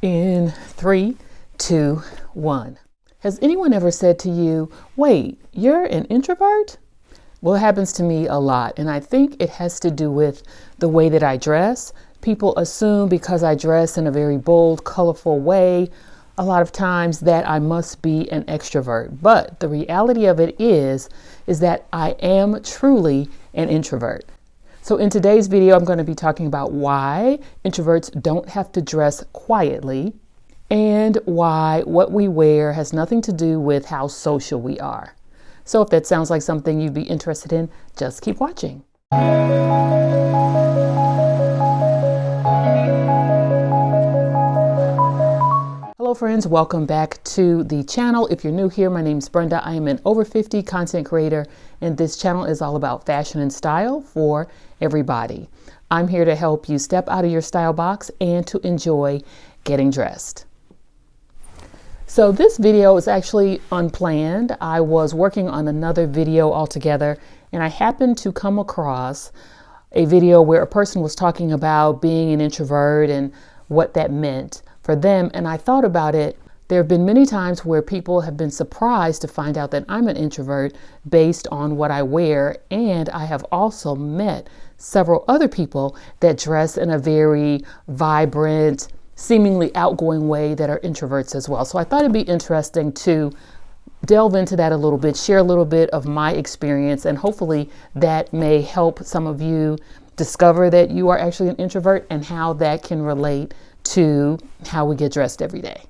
In 3, 2, 1. Has anyone ever said to you, wait, you're an introvert? Well, it happens to me a lot, and I think it has to do with the way that I dress. People assume because I dress in a very bold, colorful way, a lot of times that I must be an extrovert. But the reality of it is that I am truly an introvert. So in today's video, I'm going to be talking about why introverts don't have to dress quietly and why what we wear has nothing to do with how social we are. So if that sounds like something you'd be interested in, just keep watching. Hello friends, welcome back to the channel. If you're new here, my name's Brenda. I am an over 50 content creator, and this channel is all about fashion and style for everybody. I'm here to help you step out of your style box and to enjoy getting dressed. So this video is actually unplanned. I was working on another video altogether, and I happened to come across a video where a person was talking about being an introvert and what that meant for them. And I thought about it. There have been many times where people have been surprised to find out that I'm an introvert based on what I wear. And I have also met several other people that dress in a very vibrant, seemingly outgoing way that are introverts as well. So I thought it'd be interesting to delve into that a little bit, share a little bit of my experience, and hopefully that may help some of you discover that you are actually an introvert and how that can relate to how we get dressed every day.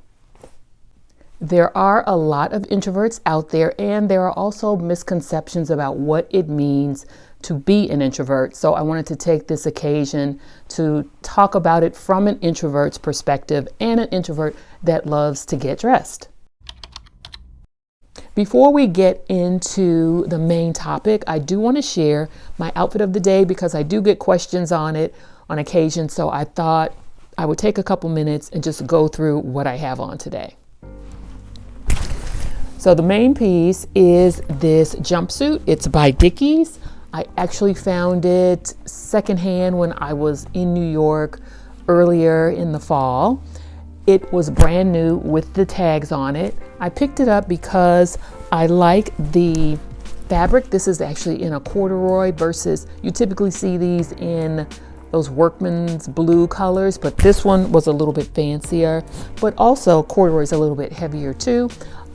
There are a lot of introverts out there, and there are also misconceptions about what it means to be an introvert. So I wanted to take this occasion to talk about it from an introvert's perspective and an introvert that loves to get dressed. Before we get into the main topic, I do want to share my outfit of the day because I do get questions on it on occasion. So I thought I would take a couple minutes and just go through what I have on today. So the main piece is this jumpsuit. It's by Dickies. I actually found it secondhand when I was in New York earlier in the fall. It was brand new with the tags on it. I picked it up because I like the fabric. This is actually in a corduroy versus you typically see these in those workman's blue colors, but this one was a little bit fancier, but also corduroy is a little bit heavier too.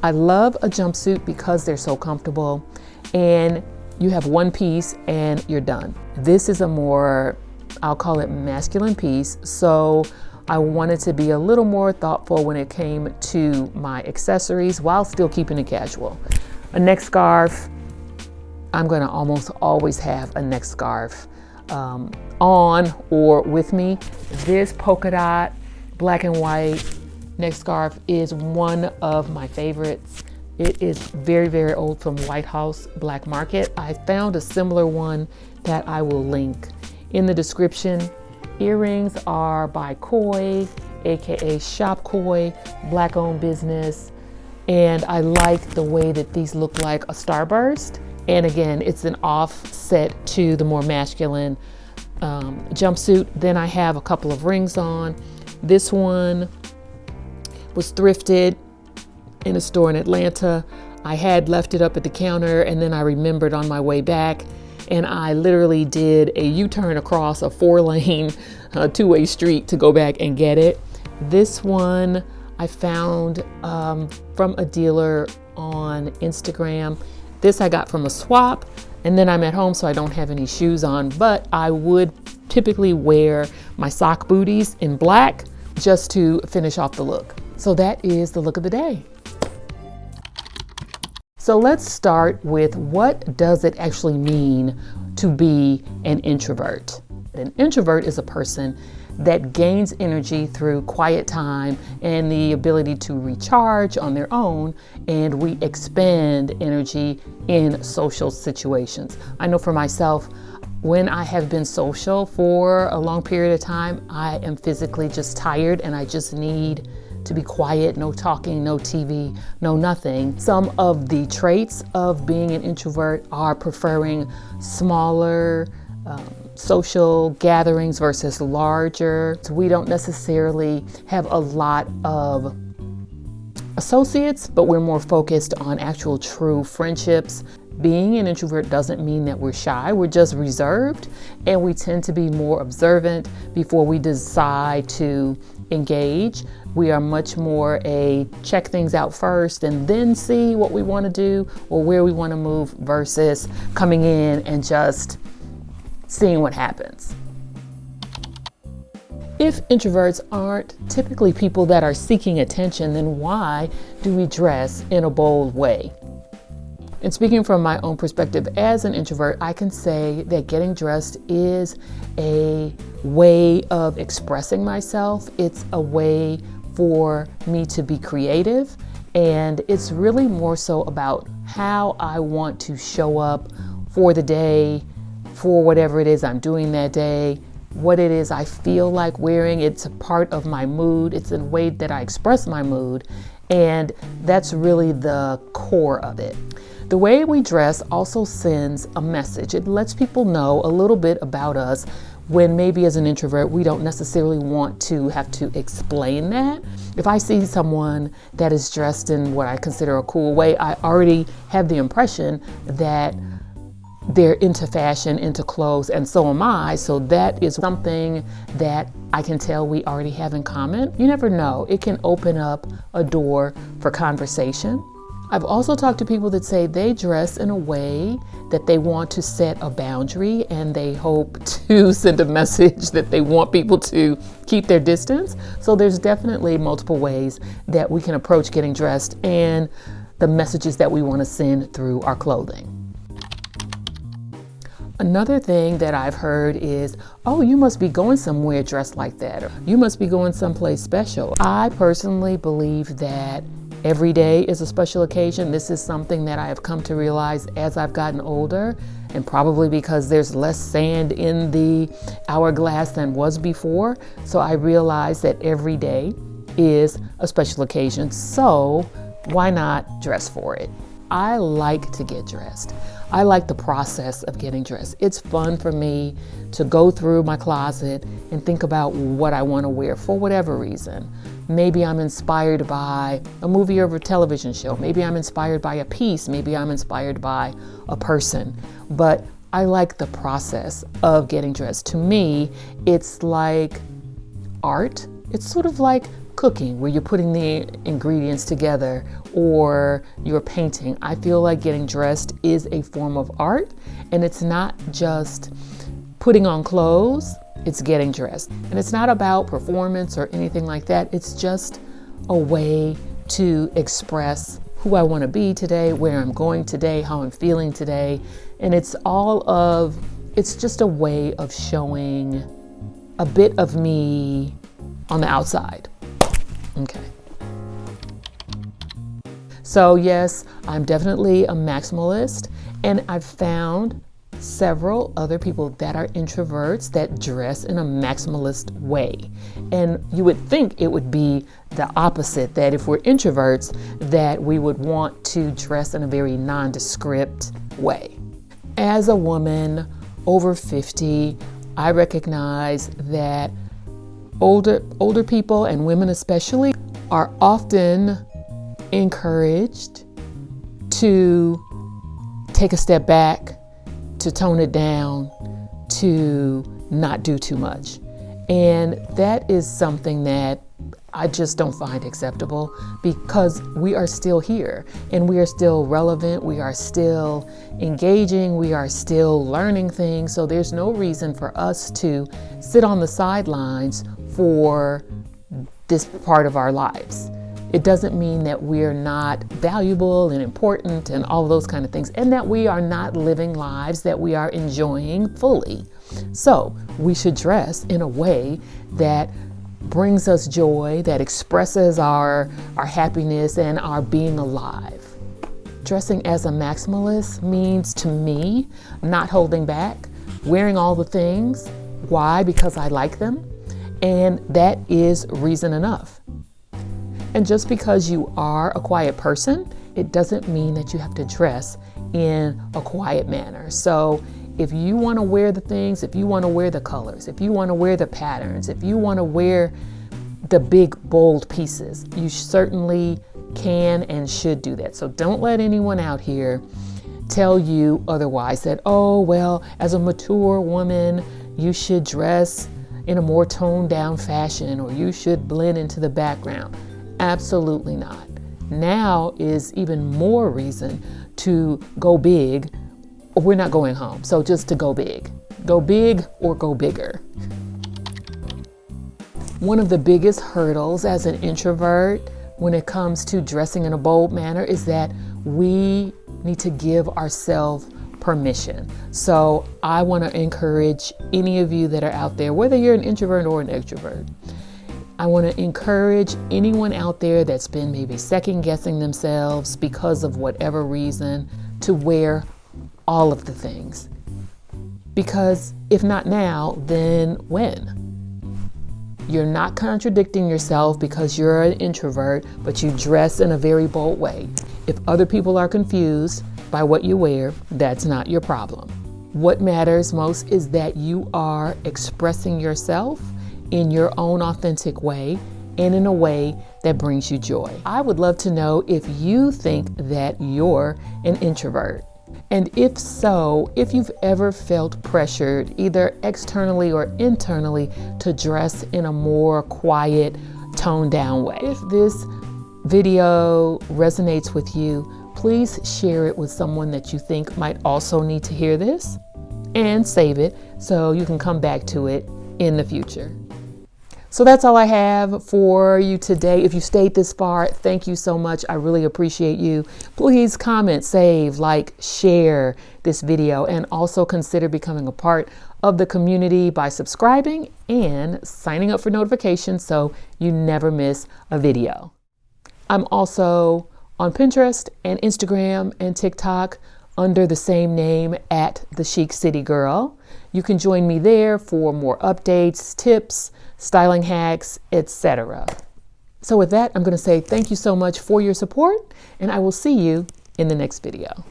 I love a jumpsuit because they're so comfortable and you have one piece and you're done. This is a more, I'll call it masculine piece. So I wanted to be a little more thoughtful when it came to my accessories while still keeping it casual. A neck scarf, I'm gonna almost always have a neck scarf on or with me. This polka dot black and white neck scarf is one of my favorites. It is very, very old from White House Black Market. I found a similar one that I will link in the description. Earrings are by Koi, aka Shop Koi, black owned business. And I like the way that these look like a starburst. And again, it's an offset to the more masculine jumpsuit. Then I have a couple of rings on. This one was thrifted in a store in Atlanta. I had left it up at the counter and then I remembered on my way back and I literally did a U-turn across a 4-lane two-way street to go back and get it. This one I found from a dealer on Instagram. This I got from a swap, and then I'm at home so I don't have any shoes on, but I would typically wear my sock booties in black just to finish off the look. So that is the look of the day. So let's start with what does it actually mean to be an introvert? An introvert is a person that gains energy through quiet time and the ability to recharge on their own, and we expend energy in social situations. I know for myself, when I have been social for a long period of time, I am physically just tired and I just need to be quiet, no talking, no TV, no nothing. Some of the traits of being an introvert are preferring smaller social gatherings versus larger. So we don't necessarily have a lot of associates, but we're more focused on actual true friendships. Being an introvert doesn't mean that we're shy. We're just reserved, and we tend to be more observant before we decide to engage. We are much more a check things out first and then see what we want to do or where we want to move versus coming in and just seeing what happens. If introverts aren't typically people that are seeking attention, then why do we dress in a bold way? And speaking from my own perspective as an introvert, I can say that getting dressed is a way of expressing myself. It's a way for me to be creative, and it's really more so about how I want to show up for the day, for whatever it is I'm doing that day, what it is I feel like wearing. It's a part of my mood. It's a way that I express my mood, and that's really the core of it. The way we dress also sends a message. It lets people know a little bit about us when maybe as an introvert, we don't necessarily want to have to explain that. If I see someone that is dressed in what I consider a cool way, I already have the impression that they're into fashion, into clothes, and so am I. So that is something that I can tell we already have in common. You never know. It can open up a door for conversation. I've also talked to people that say they dress in a way that they want to set a boundary and they hope to send a message that they want people to keep their distance. So there's definitely multiple ways that we can approach getting dressed and the messages that we want to send through our clothing. Another thing that I've heard is, oh, you must be going somewhere dressed like that, or you must be going someplace special. I personally believe that every day is a special occasion. This is something that I have come to realize as I've gotten older, and probably because there's less sand in the hourglass than was before. So I realize that every day is a special occasion. So why not dress for it? I like to get dressed. I like the process of getting dressed. It's fun for me to go through my closet and think about what I want to wear for whatever reason. Maybe I'm inspired by a movie or a television show. Maybe I'm inspired by a piece. Maybe I'm inspired by a person. But I like the process of getting dressed. To me, it's like art. It's sort of like cooking, where you're putting the ingredients together, or you're painting. I feel like getting dressed is a form of art, and it's not just putting on clothes, it's getting dressed. And it's not about performance or anything like that. It's just a way to express who I want to be today, where I'm going today, how I'm feeling today. And it's just a way of showing a bit of me on the outside. Okay. So yes, I'm definitely a maximalist, and I've found several other people that are introverts that dress in a maximalist way. And you would think it would be the opposite, that if we're introverts, that we would want to dress in a very nondescript way. As a woman over 50, I recognize that older people, and women especially, are often encouraged to take a step back, to tone it down, to not do too much. And that is something that I just don't find acceptable, because we are still here and we are still relevant. We are still engaging. We are still learning things. So there's no reason for us to sit on the sidelines for this part of our lives. It doesn't mean that we're not valuable and important and all those kind of things, and that we are not living lives that we are enjoying fully. So we should dress in a way that brings us joy, that expresses our happiness and our being alive. Dressing as a maximalist means, to me, not holding back, wearing all the things. Why? Because I like them. And that is reason enough. And just because you are a quiet person, it doesn't mean that you have to dress in a quiet manner. So if you want to wear the things, if you want to wear the colors, if you want to wear the patterns, if you want to wear the big bold pieces, you certainly can and should do that. So don't let anyone out here tell you otherwise, that, oh, well, as a mature woman, you should dress in a more toned down fashion, or you should blend into the background. Absolutely not. Now is even more reason to go big, or we're not going home. So just to go big or go bigger. One of the biggest hurdles as an introvert when it comes to dressing in a bold manner is that we need to give ourselves permission. So I want to encourage any of you that are out there, whether you're an introvert or an extrovert, I want to encourage anyone out there that's been maybe second guessing themselves because of whatever reason, to wear all of the things. Because if not now, then when? You're not contradicting yourself because you're an introvert, but you dress in a very bold way. If other people are confused by what you wear, that's not your problem. What matters most is that you are expressing yourself in your own authentic way and in a way that brings you joy. I would love to know if you think that you're an introvert. And if so, if you've ever felt pressured, either externally or internally, to dress in a more quiet, toned down way. If this video resonates with you, please share it with someone that you think might also need to hear this, and save it so you can come back to it in the future. So that's all I have for you today. If you stayed this far, thank you so much. I really appreciate you. Please comment, save, like, share this video, and also consider becoming a part of the community by subscribing and signing up for notifications so you never miss a video. I'm also on Pinterest and Instagram and TikTok under the same name, at The Chic City Girl. You can join me there for more updates, tips, styling hacks, etc. So with that, I'm going to say thank you so much for your support, and I will see you in the next video.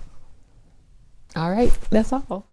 All right, that's all.